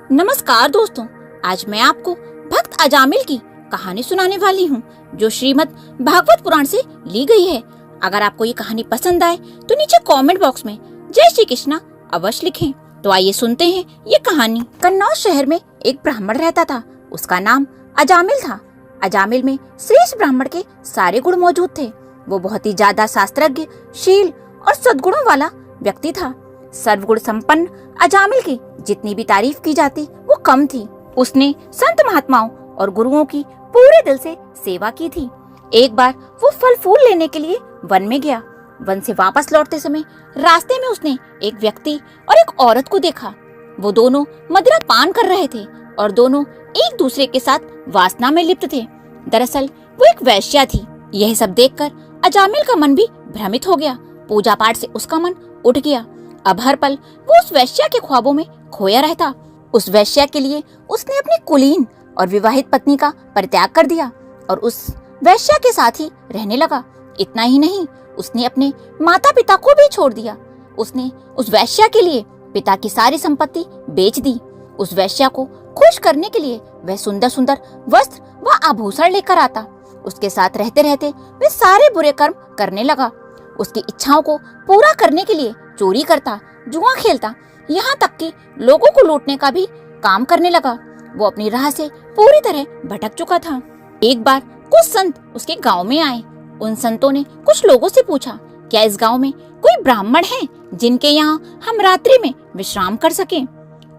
नमस्कार दोस्तों, आज मैं आपको भक्त अजामिल की कहानी सुनाने वाली हूँ, जो श्रीमद् भागवत पुराण से ली गई है। अगर आपको ये कहानी पसंद आए तो नीचे कमेंट बॉक्स में जय श्री कृष्णा अवश्य लिखें। तो आइए सुनते हैं ये कहानी। कन्नौज शहर में एक ब्राह्मण रहता था। उसका नाम अजामिल था। अजामिल में श्रेष्ठ ब्राह्मण के सारे गुण मौजूद थे। वो बहुत ही ज्यादा शास्त्रज्ञ, शील और सद्गुणों वाला व्यक्ति था। सर्वगुण संपन्न अजामिल की जितनी भी तारीफ की जाती वो कम थी। उसने संत महात्माओं और गुरुओं की पूरे दिल से सेवा की थी। एक बार वो फल फूल लेने के लिए वन में गया। वन से वापस लौटते समय रास्ते में उसने एक व्यक्ति और एक औरत को देखा। वो दोनों मदिरा पान कर रहे थे और दोनों एक दूसरे के साथ वासना में लिप्त थे। दरअसल वो एक वैश्या थी। यह सब देखकर अजामिल का मन भी भ्रमित हो गया। पूजा पाठ से उसका मन उठ गया। अब हर पल वो उस वैश्या के ख्वाबों में खोया रहता। उस वैश्या के लिए उसने अपनी कुलीन और विवाहित पत्नी का परित्याग कर दिया और उस वैश्या के साथ ही रहने लगा। इतना ही नहीं, उसने अपने माता पिता को भी छोड़ दिया। उसने उस वैश्या के लिए पिता की सारी संपत्ति बेच दी। उस वैश्या को खुश करने के लिए वह सुंदर सुंदर वस्त्र व आभूषण लेकर आता। उसके साथ रहते रहते वह सारे बुरे कर्म करने लगा। उसकी इच्छाओं को पूरा करने के लिए चोरी करता, जुआ खेलता, यहाँ तक कि लोगों को लूटने का भी काम करने लगा। वो अपनी राह से पूरी तरह भटक चुका था। एक बार कुछ संत उसके गांव में आए। उन संतों ने कुछ लोगों से पूछा, क्या इस गांव में कोई ब्राह्मण है जिनके यहाँ हम रात्रि में विश्राम कर सकें?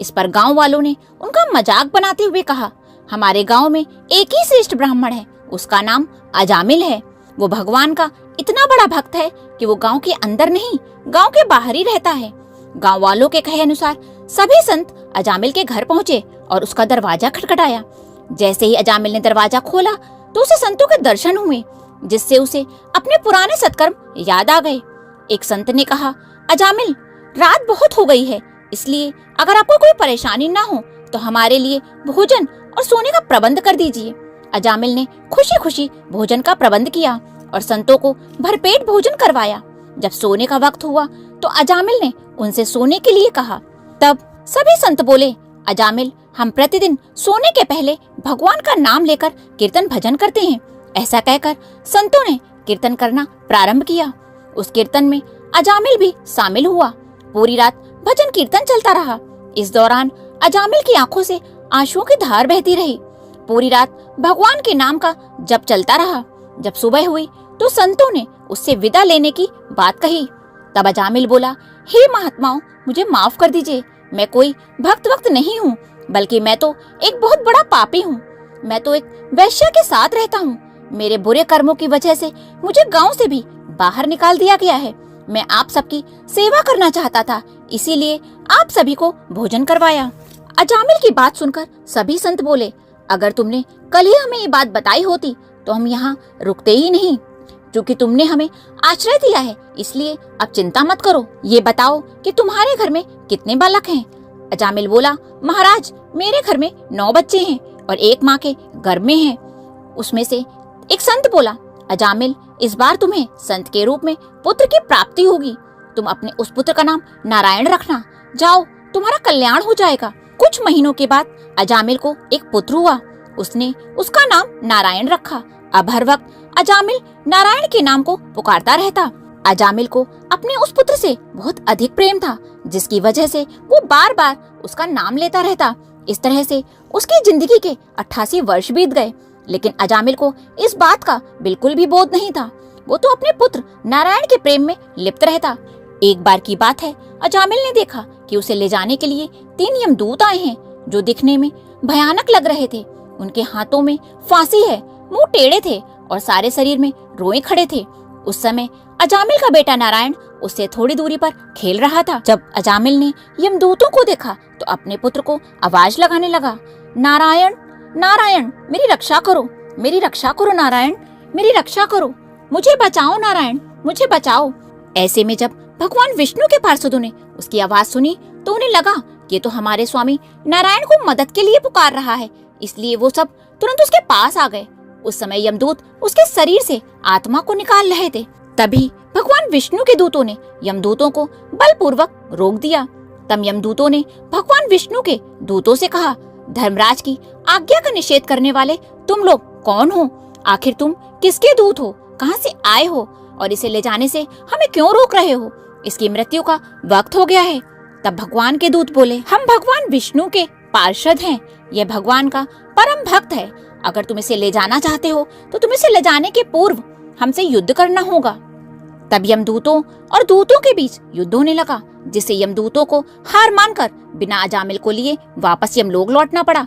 इस पर गांव वालों ने उनका मजाक बनाते हुए कहा, हमारे गांव में एक ही श्रेष्ठ ब्राह्मण है, उसका नाम अजामिल है। वो भगवान का इतना बड़ा भक्त है कि वो गांव के अंदर नहीं, गांव के बाहर ही रहता है। गांव वालों के कहे अनुसार सभी संत अजामिल के घर पहुँचे और उसका दरवाजा खटखटाया। जैसे ही अजामिल ने दरवाजा खोला तो उसे संतों के दर्शन हुए, जिससे उसे अपने पुराने सत्कर्म याद आ गए। एक संत ने कहा, अजामिल, रात बहुत हो गई है, इसलिए अगर आपको कोई परेशानी ना हो तो हमारे लिए भोजन और सोने का प्रबंध कर दीजिए। अजामिल ने खुशी खुशी भोजन का प्रबंध किया और संतों को भरपेट भोजन करवाया। जब सोने का वक्त हुआ तो अजामिल ने उनसे सोने के लिए कहा। तब सभी संत बोले, अजामिल, हम प्रतिदिन सोने के पहले भगवान का नाम लेकर कीर्तन भजन करते हैं। ऐसा कहकर संतों ने कीर्तन करना प्रारंभ किया। उस कीर्तन में अजामिल भी शामिल हुआ। पूरी रात भजन कीर्तन चलता रहा। इस दौरान अजामिल की आंखों से आंसुओं की धार बहती रही। पूरी रात भगवान के नाम का जप चलता रहा। जब सुबह हुई तो संतों ने उससे विदा लेने की बात कही। तब अजामिल बोला, हे महात्माओं, मुझे माफ कर दीजिए। मैं कोई भक्त नहीं हूँ, बल्कि मैं तो एक बहुत बड़ा पापी हूँ। मैं तो एक वैश्या के साथ रहता हूँ। मेरे बुरे कर्मों की वजह से मुझे गांव से भी बाहर निकाल दिया गया है। मैं आप सबकी सेवा करना चाहता था, इसीलिए आप सभी को भोजन करवाया। अजामिल की बात सुनकर सभी संत बोले, अगर तुमने कल ही हमें ये बात बताई होती तो हम यहाँ रुकते ही नहीं। क्योंकि तुमने हमें आश्रय दिया है, इसलिए अब चिंता मत करो। ये बताओ कि तुम्हारे घर में कितने बालक हैं? अजामिल बोला, महाराज, मेरे घर में 9 बच्चे हैं और एक माँ के गर्भ में हैं। उसमें से एक संत बोला, अजामिल, इस बार तुम्हें संत के रूप में पुत्र की प्राप्ति होगी। तुम अपने उस पुत्र का नाम नारायण रखना। जाओ, तुम्हारा कल्याण हो जाएगा। कुछ महीनों के बाद अजामिल को एक पुत्र हुआ। उसने उसका नाम नारायण रखा। अब हर वक्त अजामिल नारायण के नाम को पुकारता रहता। अजामिल को अपने उस पुत्र से बहुत अधिक प्रेम था, जिसकी वजह से वो बार बार उसका नाम लेता रहता। इस तरह से उसकी जिंदगी के 88 वर्ष बीत गए, लेकिन अजामिल को इस बात का बिल्कुल भी बोध नहीं था। वो तो अपने पुत्र नारायण के प्रेम में लिप्त रहता। एक बार की बात है, अजामिल ने देखा कि उसे ले जाने के लिए 3 यमदूत आए हैं, जो दिखने में भयानक लग रहे थे। उनके हाथों में फांसी है, मुंह टेढ़े थे और सारे शरीर में रोए खड़े थे। उस समय अजामिल का बेटा नारायण उससे थोड़ी दूरी पर खेल रहा था। जब अजामिल ने यमदूतों को देखा तो अपने पुत्र को आवाज लगाने लगा, नारायण, नारायण, मेरी रक्षा करो, मेरी रक्षा करो नारायण, मेरी रक्षा करो, मुझे बचाओ नारायण, मुझे बचाओ। ऐसे में जब भगवान विष्णु के पार्षदों ने उसकी आवाज सुनी तो उन्हें लगा कि तो हमारे स्वामी नारायण को मदद के लिए पुकार रहा है, इसलिए वो सब तुरंत उसके पास आ गए। उस समय यमदूत उसके शरीर से आत्मा को निकाल रहे थे। तभी भगवान विष्णु के दूतों ने यमदूतों को बलपूर्वक रोक दिया। तब यमदूतों ने भगवान विष्णु के दूतों से कहा, धर्मराज की आज्ञा का निषेध करने वाले तुम लोग कौन हो? आखिर तुम किसके दूत हो? कहां से आए हो? और इसे ले जाने से हमें क्यों रोक रहे हो? इसकी मृत्यु का वक्त हो गया है। तब भगवान के दूत बोले, हम भगवान विष्णु के पार्षद हैं। यह भगवान का परम भक्त है। अगर तुम इसे ले जाना चाहते हो तो तुम इसे ले जाने के पूर्व हमसे युद्ध करना होगा। तब यमदूतों और दूतों के बीच युद्ध होने लगा, जिससे यमदूतों को हार मानकर बिना अजामिल को लिए वापस यमलोक लौटना पड़ा।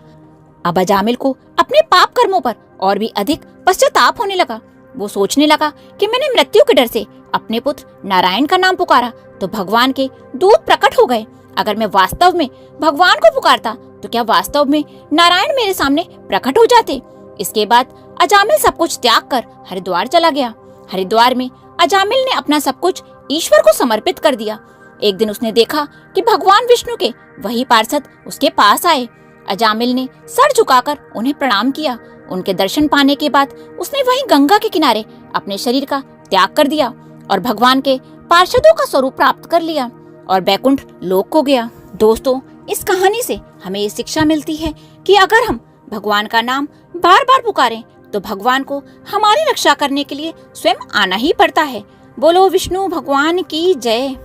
अब अजामिल को अपने पाप कर्मों पर और भी अधिक पश्चाताप होने लगा। वो सोचने लगा कि मैंने मृत्यु के डर से अपने पुत्र नारायण का नाम पुकारा तो भगवान के दूत प्रकट हो गए। अगर मैं वास्तव में भगवान को पुकारता तो क्या वास्तव में नारायण मेरे सामने प्रकट हो जाते? इसके बाद अजामिल सब कुछ त्याग कर हरिद्वार चला गया। हरिद्वार में अजामिल ने अपना सब कुछ ईश्वर को समर्पित कर दिया। एक दिन उसने देखा कि भगवान विष्णु के वही पार्षद उसके पास आए। अजामिल ने सर झुकाकर उन्हें प्रणाम किया। उनके दर्शन पाने के बाद उसने वहीं गंगा के किनारे अपने शरीर का त्याग कर दिया और भगवान के पार्षदों का स्वरूप प्राप्त कर लिया और बैकुंठ लोक को गया। दोस्तों, इस कहानी से हमें ये शिक्षा मिलती है कि अगर हम भगवान का नाम बार बार पुकारें तो भगवान को हमारी रक्षा करने के लिए स्वयं आना ही पड़ता है। बोलो विष्णु भगवान की जय।